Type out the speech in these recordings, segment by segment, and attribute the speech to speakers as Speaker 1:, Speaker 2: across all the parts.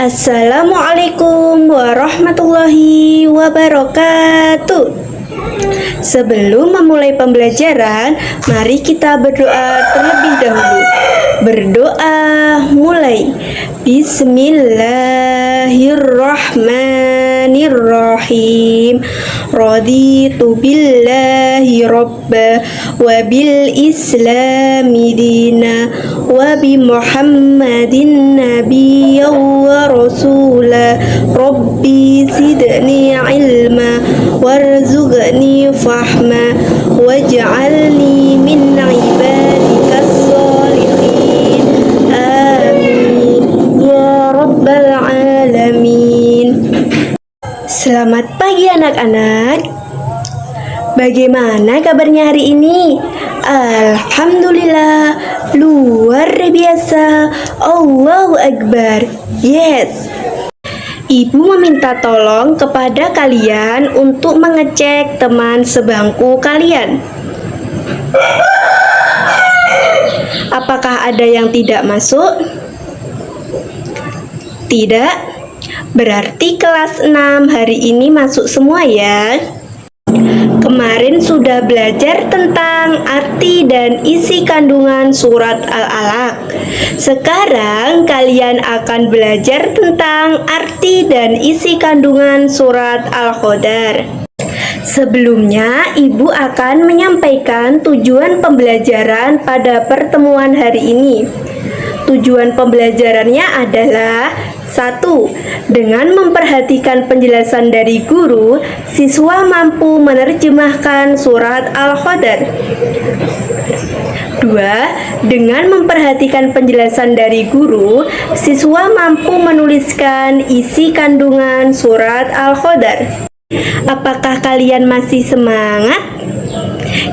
Speaker 1: Assalamualaikum warahmatullahi wabarakatuh. Sebelum memulai pembelajaran, mari kita berdoa terlebih dahulu. Berdoa mulai. Bismillahirrahmanirrahim. Raditu billahi robba wa bil islami dina wa bi muhammadin nabiyya wa rasula. Rabbi zidni ilma warzuqni fahma waj'alni min ibadikas sholihin. Amin ya rabbal alamin. Selamat pagi anak-anak. Bagaimana kabarnya hari ini? Alhamdulillah, luar biasa. Allahu Akbar. Yes. Ibu meminta tolong kepada kalian untuk mengecek teman sebangku kalian. Apakah ada yang tidak masuk? Tidak? Berarti kelas 6 hari ini masuk semua ya. Kemarin sudah belajar tentang arti dan isi kandungan surat Al-Alaq. Sekarang kalian akan belajar tentang arti dan isi kandungan surat Al-Qadar. Sebelumnya, Ibu akan menyampaikan tujuan pembelajaran pada pertemuan hari ini. Tujuan pembelajarannya adalah 1. Dengan memperhatikan penjelasan dari guru, siswa mampu menerjemahkan surat Al-Qadar. 2. Dengan memperhatikan penjelasan dari guru, siswa mampu menuliskan isi kandungan surat Al-Qadar. Apakah kalian masih semangat?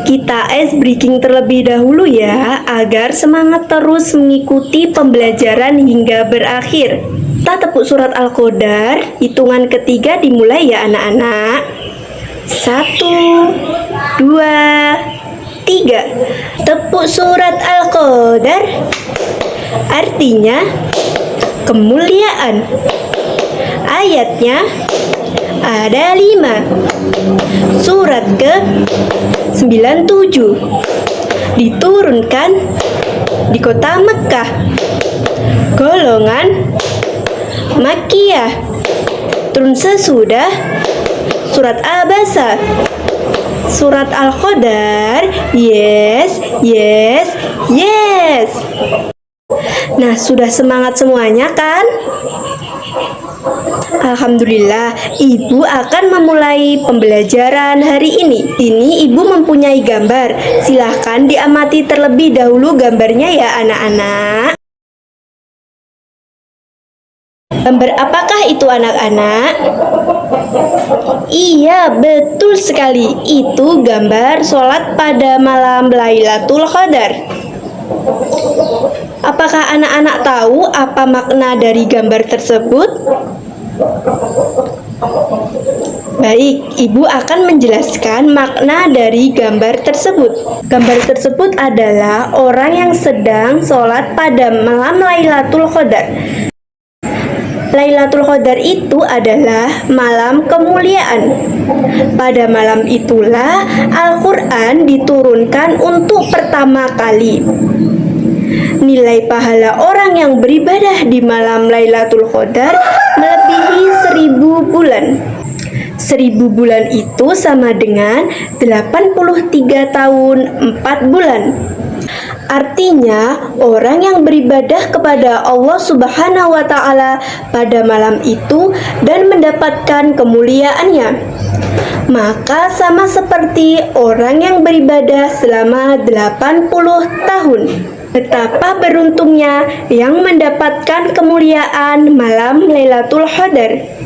Speaker 1: Kita ice breaking terlebih dahulu ya, agar semangat terus mengikuti pembelajaran hingga berakhir. Kita tepuk surat Al-Qadar, hitungan ketiga dimulai ya anak-anak. 1, 2, 3. Tepuk surat Al-Qadar. Artinya kemuliaan. Ayatnya ada 5. Surat ke 97 diturunkan di kota Mekkah. Golongan Makkiyah. Turun sesudah surat Abasa. Surat Al-Qadar. Yes, yes, yes. Nah, sudah semangat semuanya kan? Alhamdulillah, Ibu akan memulai pembelajaran hari ini. Ini Ibu mempunyai gambar. Silahkan diamati terlebih dahulu gambarnya ya anak-anak. Gambar apakah itu anak-anak? Iya, betul sekali. Itu gambar sholat pada malam Lailatul Qadar. Apakah anak-anak tahu apa makna dari gambar tersebut? Baik, Ibu akan menjelaskan makna dari gambar tersebut. Gambar tersebut adalah orang yang sedang sholat pada malam Lailatul Qadar. Lailatul Qadar itu adalah malam kemuliaan. Pada malam itulah Al-Quran diturunkan untuk pertama kali. Nilai pahala orang yang beribadah di malam Lailatul Qadar melebihi 1000 bulan. 1000 bulan itu sama dengan 83 tahun 4 bulan. Artinya, orang yang beribadah kepada Allah Subhanahu wa Ta'ala pada malam itu dan mendapatkan kemuliaannya, maka sama seperti orang yang beribadah selama 80 tahun. Betapa beruntungnya yang mendapatkan kemuliaan malam Lailatul Qadar.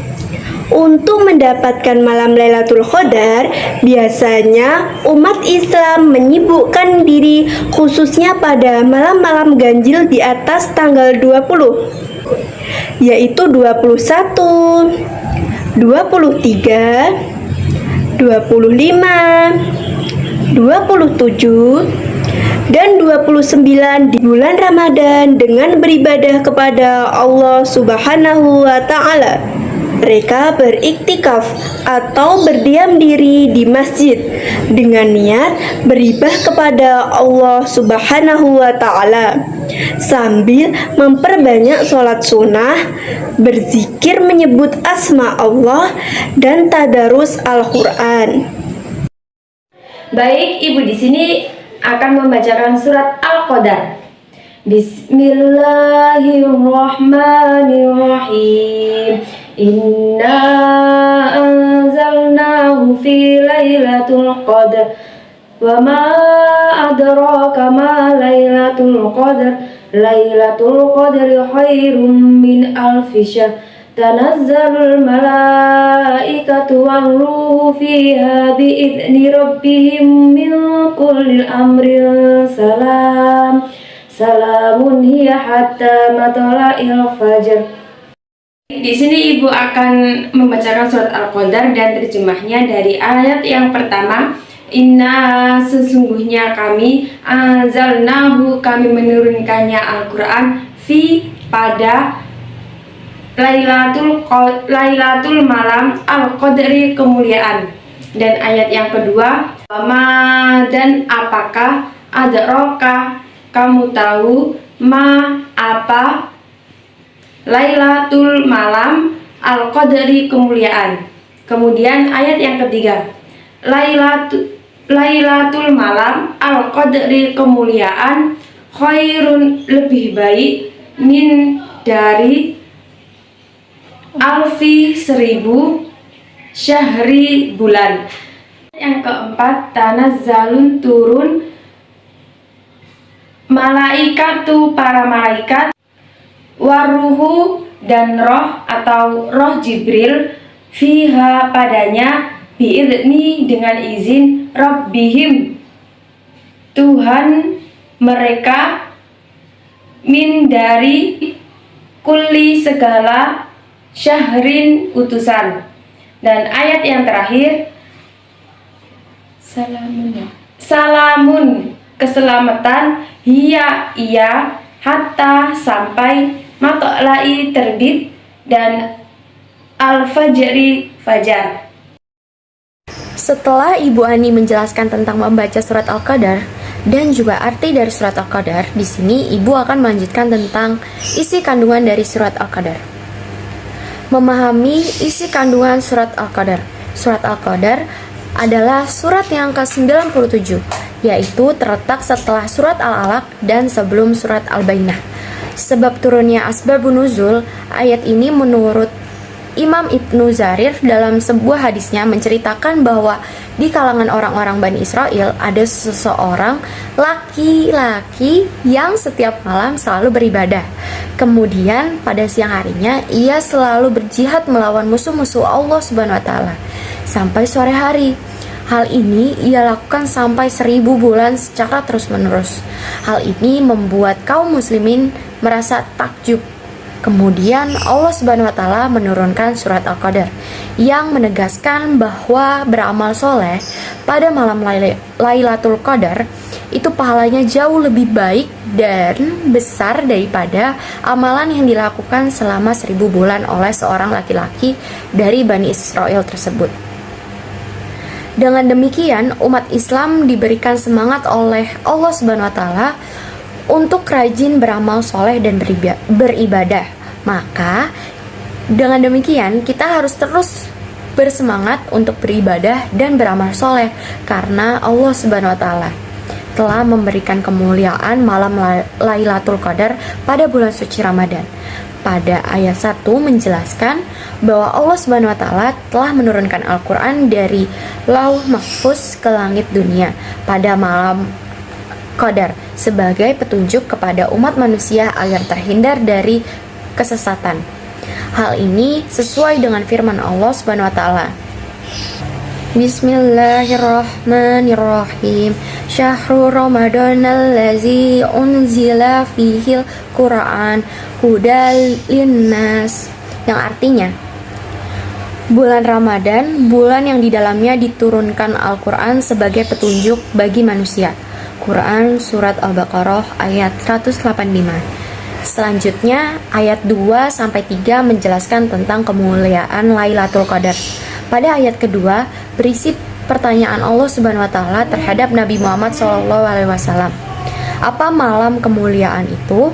Speaker 1: Untuk mendapatkan malam Lailatul Qadar, biasanya umat Islam menyibukkan diri khususnya pada malam-malam ganjil di atas tanggal 20, yaitu 21, 23, 25, 27, dan 29 di bulan Ramadan dengan beribadah kepada Allah Subhanahu wa Ta'ala. Mereka beriktikaf atau berdiam diri di masjid dengan niat beribadah kepada Allah Subhanahu wa Ta'ala sambil memperbanyak sholat sunnah, berzikir menyebut asma Allah, dan tadarus Al-Quran.
Speaker 2: Baik, Ibu di sini akan membacakan surat Al-Qadar. Bismillahirrahmanirrahim. Inna anzalnahu fi lailatul qadar. Wa ma adraka ma lailatul qadar. Lailatul qadri khairum min alfi syahr. Tanazzalul malaikatu war-ruhu fiha bi'izni rabbihim min kulli amrin salam. Salamun hiya hatta matla'il fajr. Di sini Ibu akan membacakan surat Al-Qadar dan terjemahnya dari ayat yang pertama. Inna, sesungguhnya kami, anzalnahu, kami menurunkannya Al-Quran, fi, pada Lailatul malam, Al-Qadri, kemuliaan. Dan ayat yang kedua, ma, dan apakah, adraka, kamu tahu, ma, apa, Lailatul malam, Al-Qadri, kemuliaan. Kemudian ayat yang ketiga, Lailatul malam, Al-Qadri, kemuliaan, khairun, lebih baik, min, dari, alfi, 1000, syahri, bulan. Yang keempat, tanazzalun, turun, malaikatu, para malaikat, waruhu, dan roh atau roh Jibril, fiha, padanya, bi'izni, dengan izin, rabbihim, Tuhan mereka, min, dari, kulli, segala, syahrin, utusan. Dan ayat yang terakhir, salamun, keselamatan, hiya, ia, hatta, sampai, matla'i, terbit, dan al-fajri, fajar.
Speaker 3: Setelah Ibu Ani menjelaskan tentang membaca surat Al-Qadar dan juga arti dari surat Al-Qadar, di sini Ibu akan melanjutkan tentang isi kandungan dari surat Al-Qadar. Memahami isi kandungan surat Al-Qadar. Surat Al-Qadar adalah surat yang ke-97, yaitu terletak setelah surat Al-Alaq dan sebelum surat Al-Bayyinah. Sebab turunnya asbabun nuzul ayat ini menurut Imam Ibnu Jarir dalam sebuah hadisnya menceritakan bahwa di kalangan orang-orang Bani Israel ada seseorang laki-laki yang setiap malam selalu beribadah. Kemudian pada siang harinya ia selalu berjihad melawan musuh-musuh Allah Subhanahu wa Ta'ala sampai sore hari. Hal ini ia lakukan sampai 1000 bulan secara terus-menerus. Hal ini membuat kaum muslimin merasa takjub. Kemudian Allah Subhanahu wa Ta'ala menurunkan surat Al-Qadar yang menegaskan bahwa beramal soleh pada malam Lailatul Qadar itu pahalanya jauh lebih baik dan besar daripada amalan yang dilakukan selama 1000 bulan oleh seorang laki-laki dari Bani Israel tersebut. Dengan demikian, umat Islam diberikan semangat oleh Allah Subhanahu wa Ta'ala untuk rajin beramal soleh dan beribadah. Maka dengan demikian kita harus terus bersemangat untuk beribadah dan beramal soleh, karena Allah Subhanahu wa Ta'ala telah memberikan kemuliaan malam Lailatul Qadar pada bulan suci Ramadan. Pada ayat 1 menjelaskan bahwa Allah Subhanahu wa Ta'ala telah menurunkan Al-Quran dari Lauh Mahfuz ke langit dunia pada malam Qadar sebagai petunjuk kepada umat manusia agar terhindar dari kesesatan. Hal ini sesuai dengan firman Allah Subhanahu wa Ta'ala. Bismillahirrahmanirrahim. Syahrul Ramadanal ladzi unzila fihil Qur'an hudal linnas, yang artinya bulan Ramadan, bulan yang di dalamnya diturunkan Al-Quran sebagai petunjuk bagi manusia. Al-Quran Surat Al-Baqarah ayat 185. Selanjutnya ayat 2-3 menjelaskan tentang kemuliaan Lailatul Qadar. Pada ayat kedua berisi pertanyaan Allah Subhanahu wa taala terhadap Nabi Muhammad SAW. Apa malam kemuliaan itu?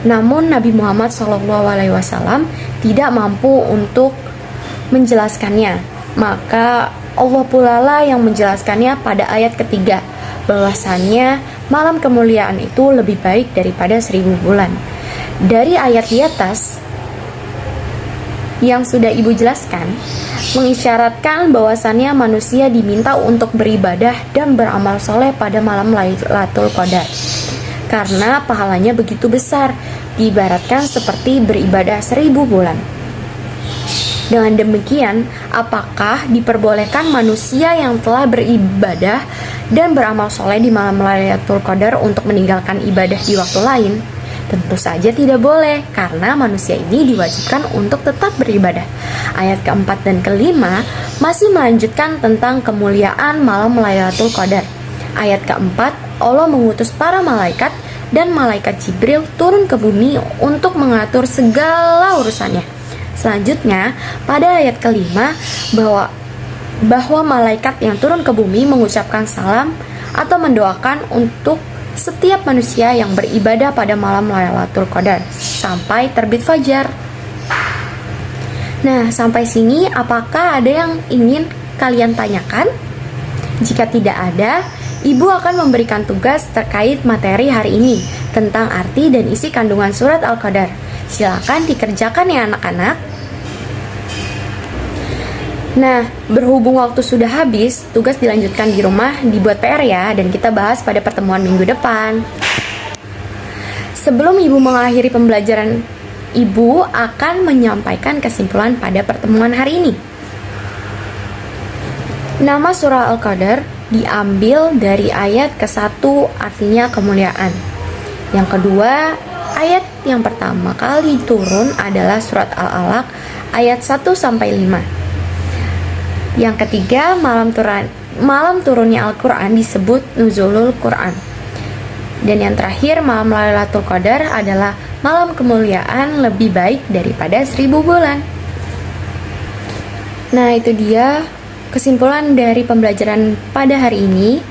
Speaker 3: Namun Nabi Muhammad SAW tidak mampu untuk menjelaskannya. Maka Allah pula lah yang menjelaskannya pada ayat ketiga, bahwasannya malam kemuliaan itu lebih baik daripada 1000 bulan. Dari ayat di atas yang sudah Ibu jelaskan, mengisyaratkan bahwasannya manusia diminta untuk beribadah dan beramal soleh pada malam Lailatul Qadar, karena pahalanya begitu besar, diibaratkan seperti beribadah 1000 bulan. Dengan demikian, apakah diperbolehkan manusia yang telah beribadah dan beramal soleh di malam Lailatul Qadar untuk meninggalkan ibadah di waktu lain? Tentu saja tidak boleh, karena manusia ini diwajibkan untuk tetap beribadah. Ayat keempat dan kelima masih melanjutkan tentang kemuliaan malam Lailatul Qadar. Ayat keempat, Allah mengutus para malaikat dan malaikat Jibril turun ke bumi untuk mengatur segala urusannya. Selanjutnya, pada ayat kelima, bahwa malaikat yang turun ke bumi mengucapkan salam atau mendoakan untuk setiap manusia yang beribadah pada malam Lailatul Qadar sampai terbit fajar. Nah, sampai sini apakah ada yang ingin kalian tanyakan? Jika tidak ada, Ibu akan memberikan tugas terkait materi hari ini tentang arti dan isi kandungan surat Al-Qadar. Silakan dikerjakan ya anak-anak. Nah, berhubung waktu sudah habis, tugas dilanjutkan di rumah, dibuat PR ya, dan kita bahas pada pertemuan minggu depan. Sebelum Ibu mengakhiri pembelajaran, Ibu akan menyampaikan kesimpulan pada pertemuan hari ini. Nama surah Al-Qadar diambil dari ayat ke-1, artinya kemuliaan. Yang kedua, ayat yang pertama kali turun adalah surat Al-Alaq ayat 1-5. Yang ketiga, malam turunnya Al-Quran disebut Nuzulul Quran. Dan yang terakhir, malam Lailatul Qadar adalah malam kemuliaan lebih baik daripada 1000 bulan. Nah, itu dia kesimpulan dari pembelajaran pada hari ini.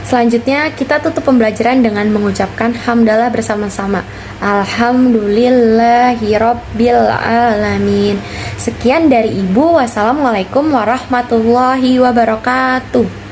Speaker 3: Selanjutnya kita tutup pembelajaran dengan mengucapkan hamdalah bersama-sama. Alhamdulillahirabbil alamin. Sekian dari Ibu. Wassalamualaikum warahmatullahi wabarakatuh.